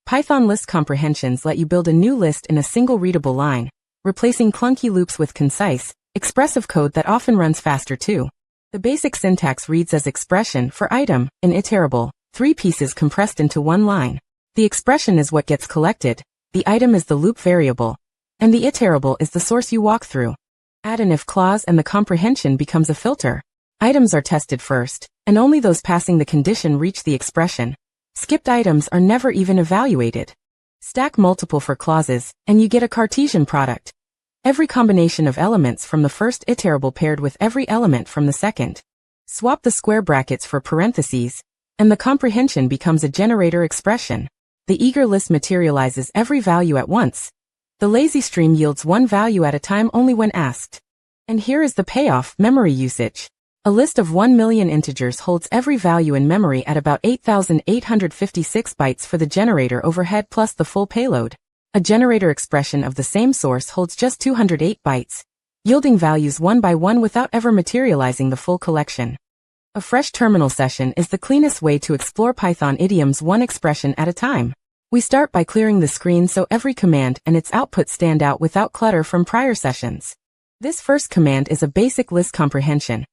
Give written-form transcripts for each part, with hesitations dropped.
Python list comprehensions let you build a new list in a single readable line, replacing clunky loops with concise, expressive code that often runs faster too. The basic syntax reads as expression for item, an iterable, 3 pieces compressed into one line. The expression is what gets collected, the item is the loop variable, and the iterable is the source you walk through. Add an if clause and the comprehension becomes a filter. Items are tested first, and only those passing the condition reach the expression. Skipped items are never even evaluated. Stack multiple for clauses, and you get a Cartesian product. Every combination of elements from the first iterable paired with every element from the second. Swap the square brackets for parentheses, and the comprehension becomes a generator expression. The eager list materializes every value at once. The lazy stream yields one value at a time only when asked. And here is the payoff: memory usage. A list of 1 million integers holds every value in memory at about 8,856 bytes for the generator overhead plus the full payload. A generator expression of the same source holds just 208 bytes, yielding values one by one without ever materializing the full collection. A fresh terminal session is the cleanest way to explore Python idioms one expression at a time. We start by clearing the screen so every command and its output stand out without clutter from prior sessions. This first command is a basic list comprehension.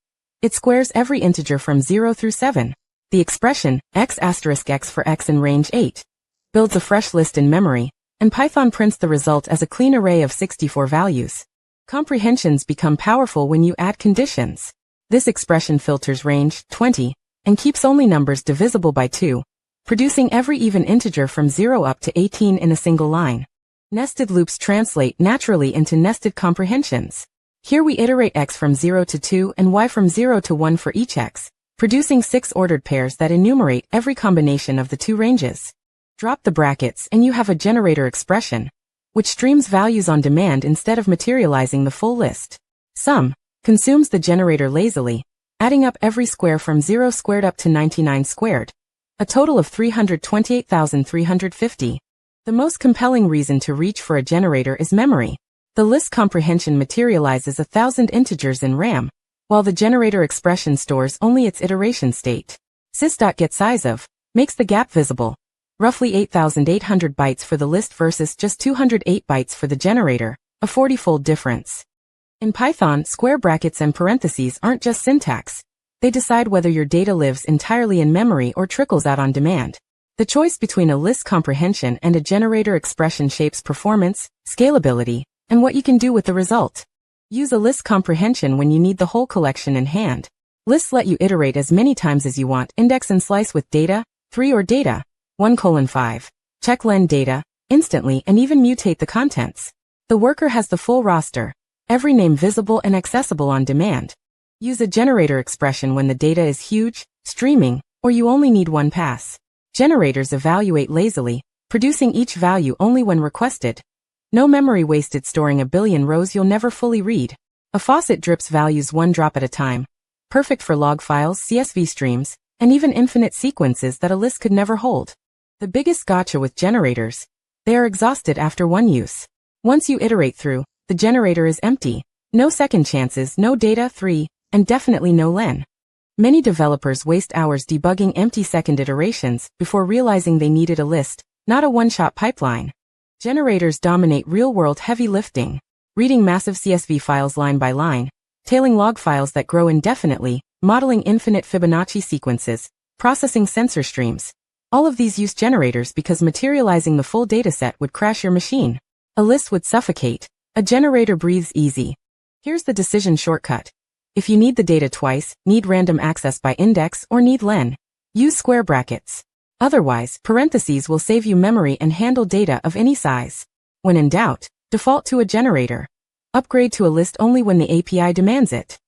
It squares every integer from 0 through 7. The expression, x** x for x in range 8, builds a fresh list in memory, and Python prints the result as a clean array of 64 values. Comprehensions become powerful when you add conditions. This expression filters range 20 and keeps only numbers divisible by 2, producing every even integer from 0 up to 18 in a single line. Nested loops translate naturally into nested comprehensions. Here we iterate x from 0 to 2 and y from 0 to 1 for each x, producing 6 ordered pairs that enumerate every combination of the two ranges. Drop the brackets and you have a generator expression, which streams values on demand instead of materializing the full list. Sum consumes the generator lazily, adding up every square from 0 squared up to 99 squared, a total of 328,350. The most compelling reason to reach for a generator is memory. The list comprehension materializes 1,000 integers in RAM, while the generator expression stores only its iteration state. Sys.getsizeof makes the gap visible, roughly 8,800 bytes for the list versus just 208 bytes for the generator, a 40-fold difference. In Python, square brackets and parentheses aren't just syntax. They decide whether your data lives entirely in memory or trickles out on demand. The choice between a list comprehension and a generator expression shapes performance, scalability, and what you can do with the result. Use a list comprehension when you need the whole collection in hand. Lists let you iterate as many times as you want, index and slice with data, 3 or data, 1:5, check len data, instantly and even mutate the contents. The worker has the full roster, every name visible and accessible on demand. Use a generator expression when the data is huge, streaming, or you only need one pass. Generators evaluate lazily, producing each value only when requested. No memory wasted storing a billion rows you'll never fully read. A faucet drips values one drop at a time. Perfect for log files, CSV streams, and even infinite sequences that a list could never hold. The biggest gotcha with generators: they are exhausted after one use. Once you iterate through, the generator is empty. No second chances, no data, 3, and definitely no len. Many developers waste hours debugging empty second iterations before realizing they needed a list, not a one-shot pipeline. Generators dominate real-world heavy lifting, reading massive CSV files line by line, tailing log files that grow indefinitely, modeling infinite Fibonacci sequences, processing sensor streams. All of these use generators because materializing the full dataset would crash your machine. A list would suffocate. A generator breathes easy. Here's the decision shortcut. If you need the data twice, need random access by index, or need len, use square brackets. Otherwise, parentheses will save you memory and handle data of any size. When in doubt, default to a generator. Upgrade to a list only when the API demands it.